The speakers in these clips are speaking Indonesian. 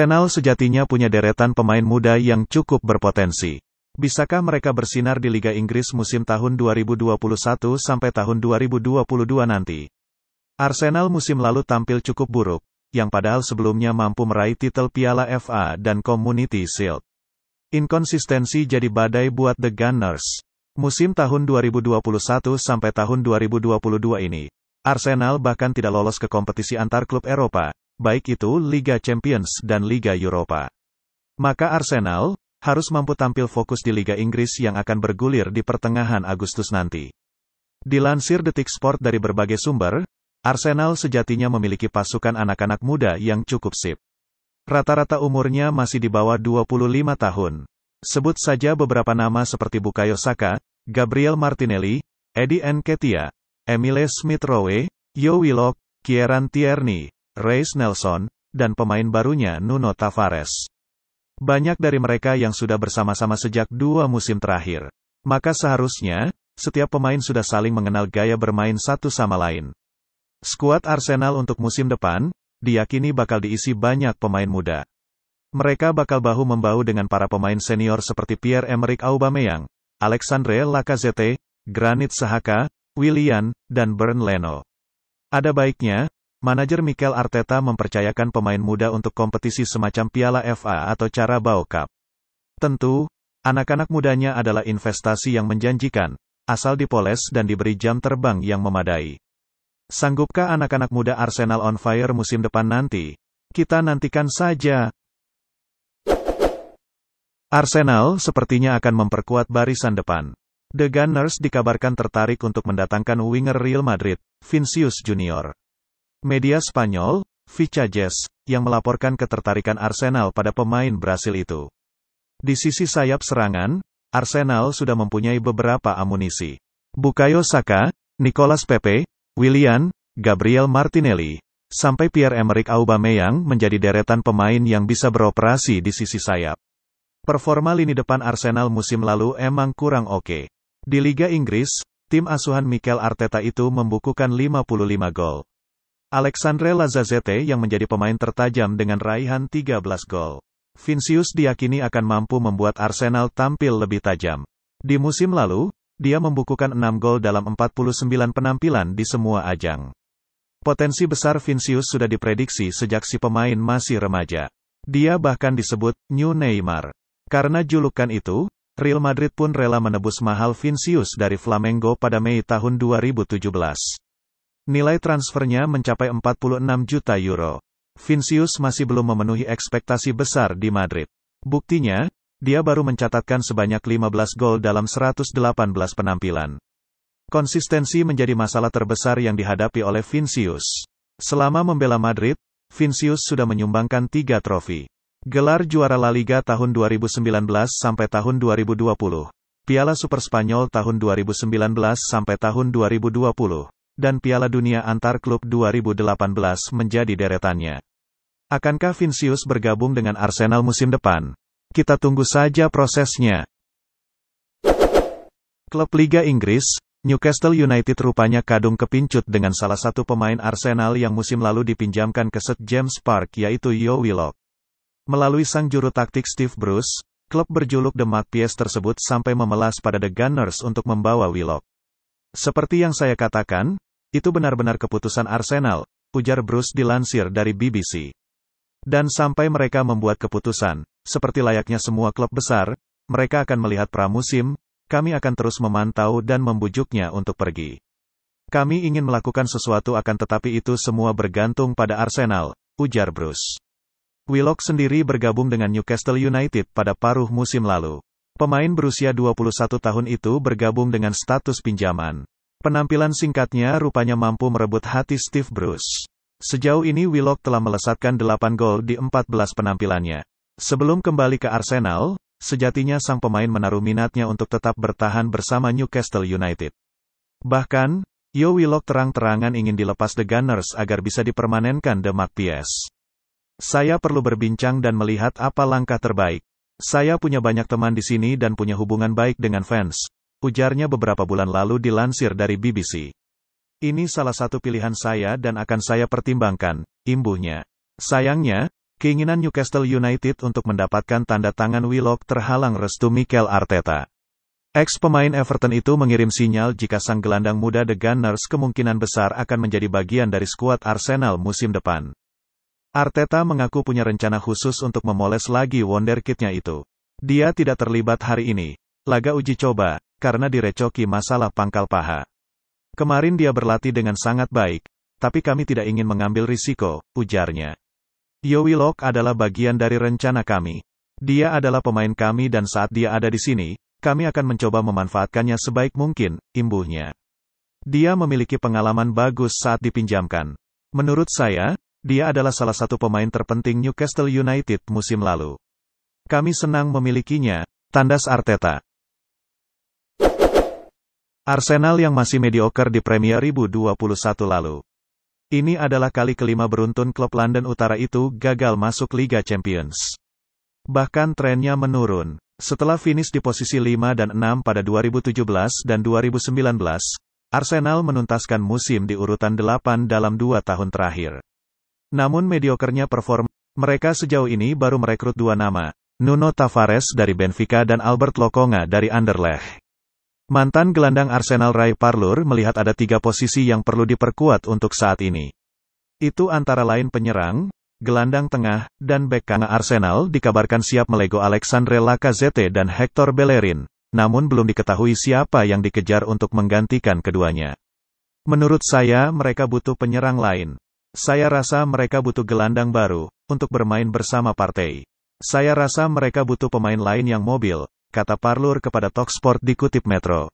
Arsenal sejatinya punya deretan pemain muda yang cukup berpotensi. Bisakah mereka bersinar di Liga Inggris musim tahun 2021 sampai tahun 2022 nanti? Arsenal musim lalu tampil cukup buruk, yang padahal sebelumnya mampu meraih titel Piala FA dan Community Shield. Inkonsistensi jadi badai buat The Gunners. Musim tahun 2021 sampai tahun 2022 ini, Arsenal bahkan tidak lolos ke kompetisi antar klub Eropa, baik itu Liga Champions dan Liga Europa. Maka Arsenal harus mampu tampil fokus di Liga Inggris yang akan bergulir di pertengahan Agustus nanti. Dilansir Detik Sport dari berbagai sumber, Arsenal sejatinya memiliki pasukan anak-anak muda yang cukup sip. Rata-rata umurnya masih di bawah 25 tahun. Sebut saja beberapa nama seperti Bukayo Saka, Gabriel Martinelli, Eddie Nketiah, Emile Smith-Rowe, Joe Willock, Kieran Tierney, Reiss Nelson, dan pemain barunya Nuno Tavares. Banyak dari mereka yang sudah bersama-sama sejak 2 musim terakhir. Maka seharusnya, setiap pemain sudah saling mengenal gaya bermain satu sama lain. Skuad Arsenal untuk musim depan, diyakini bakal diisi banyak pemain muda. Mereka bakal bahu-membahu dengan para pemain senior seperti Pierre-Emerick Aubameyang, Alexandre Lacazette, Granit Xhaka, Willian, dan Bernd Leno. Ada baiknya, manajer Mikel Arteta mempercayakan pemain muda untuk kompetisi semacam Piala FA atau Carabao Cup. Tentu, anak-anak mudanya adalah investasi yang menjanjikan, asal dipoles dan diberi jam terbang yang memadai. Sanggupkah anak-anak muda Arsenal on fire musim depan nanti? Kita nantikan saja. Arsenal sepertinya akan memperkuat barisan depan. The Gunners dikabarkan tertarik untuk mendatangkan winger Real Madrid, Vinicius Junior. Media Spanyol, Fichajes, yang melaporkan ketertarikan Arsenal pada pemain Brasil itu. Di sisi sayap serangan, Arsenal sudah mempunyai beberapa amunisi. Bukayo Saka, Nicolas Pepe, Willian, Gabriel Martinelli, sampai Pierre-Emerick Aubameyang menjadi deretan pemain yang bisa beroperasi di sisi sayap. Performa lini depan Arsenal musim lalu emang kurang oke. Di Liga Inggris, tim asuhan Mikel Arteta itu membukukan 55 gol. Alexandre Lacazette yang menjadi pemain tertajam dengan raihan 13 gol. Vinicius diyakini akan mampu membuat Arsenal tampil lebih tajam. Di musim lalu, dia membukukan 6 gol dalam 49 penampilan di semua ajang. Potensi besar Vinicius sudah diprediksi sejak si pemain masih remaja. Dia bahkan disebut New Neymar. Karena julukan itu, Real Madrid pun rela menebus mahal Vinicius dari Flamengo pada Mei tahun 2017. Nilai transfernya mencapai 46 juta euro. Vinicius masih belum memenuhi ekspektasi besar di Madrid. Buktinya, dia baru mencatatkan sebanyak 15 gol dalam 118 penampilan. Konsistensi menjadi masalah terbesar yang dihadapi oleh Vinicius. Selama membela Madrid, Vinicius sudah menyumbangkan 3 trofi. Gelar juara La Liga tahun 2019 sampai tahun 2020, Piala Super Spanyol tahun 2019 sampai tahun 2020, dan Piala Dunia Antar Klub 2018 menjadi deretannya. Akankah Vinicius bergabung dengan Arsenal musim depan? Kita tunggu saja prosesnya. Klub Liga Inggris, Newcastle United rupanya kadung kepincut dengan salah satu pemain Arsenal yang musim lalu dipinjamkan ke St James Park yaitu Joe Willock. Melalui sang juru taktik Steve Bruce, klub berjuluk The Magpies tersebut sampai memelas pada The Gunners untuk membawa Willock. Seperti yang saya katakan, itu benar-benar keputusan Arsenal, ujar Bruce dilansir dari BBC. Dan sampai mereka membuat keputusan, seperti layaknya semua klub besar, mereka akan melihat pramusim, kami akan terus memantau dan membujuknya untuk pergi. Kami ingin melakukan sesuatu tetapi itu semua bergantung pada Arsenal, ujar Bruce. Willock sendiri bergabung dengan Newcastle United pada paruh musim lalu. Pemain berusia 21 tahun itu bergabung dengan status pinjaman. Penampilan singkatnya rupanya mampu merebut hati Steve Bruce. Sejauh ini Willock telah melesatkan 8 gol di 14 penampilannya. Sebelum kembali ke Arsenal, sejatinya sang pemain menaruh minatnya untuk tetap bertahan bersama Newcastle United. Bahkan, Joe Willock terang-terangan ingin dilepas The Gunners agar bisa dipermanenkan The Magpies. Saya perlu berbincang dan melihat apa langkah terbaik. Saya punya banyak teman di sini dan punya hubungan baik dengan fans, ujarnya beberapa bulan lalu dilansir dari BBC. Ini salah satu pilihan saya dan akan saya pertimbangkan, imbuhnya. Sayangnya, Keinginan Newcastle United untuk mendapatkan tanda tangan Willock terhalang restu Mikel Arteta. Ex-pemain Everton itu mengirim sinyal jika sang gelandang muda The Gunners kemungkinan besar akan menjadi bagian dari skuad Arsenal musim depan. Arteta mengaku punya rencana khusus untuk memoles lagi wonderkid-nya itu. Dia tidak terlibat hari ini, laga uji coba, karena direcoki masalah pangkal paha. Kemarin dia berlatih dengan sangat baik, tapi kami tidak ingin mengambil risiko, ujarnya. Willock adalah bagian dari rencana kami. Dia adalah pemain kami dan saat dia ada di sini, kami akan mencoba memanfaatkannya sebaik mungkin, imbuhnya. Dia memiliki pengalaman bagus saat dipinjamkan. Menurut saya, dia adalah salah satu pemain terpenting Newcastle United musim lalu. Kami senang memilikinya, tandas Arteta. Arsenal yang masih mediocre di Premier 2021 lalu. Ini adalah kali kelima beruntun klub London Utara itu gagal masuk Liga Champions. Bahkan trennya menurun. Setelah finish di posisi 5 dan 6 pada 2017 dan 2019, Arsenal menuntaskan musim di urutan 8 dalam 2 tahun terakhir. Namun mediokernya performa mereka sejauh ini baru merekrut 2 nama, Nuno Tavares dari Benfica dan Albert Lokonga dari Anderlecht. Mantan gelandang Arsenal Ray Parlour melihat ada 3 posisi yang perlu diperkuat untuk saat ini. Itu antara lain penyerang, gelandang tengah, dan bek kanan. Arsenal dikabarkan siap melego Alexandre Lacazette dan Hector Bellerin, namun belum diketahui siapa yang dikejar untuk menggantikan keduanya. Menurut saya mereka butuh penyerang lain. Saya rasa mereka butuh gelandang baru, untuk bermain bersama Partey. Saya rasa mereka butuh pemain lain yang mobil, kata Parlour kepada Talksport dikutip Metro.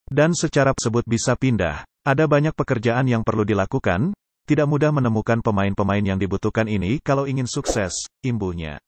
Dan secara tersebut bisa pindah. Ada banyak pekerjaan yang perlu dilakukan, tidak mudah menemukan pemain-pemain yang dibutuhkan ini kalau ingin sukses, imbuhnya.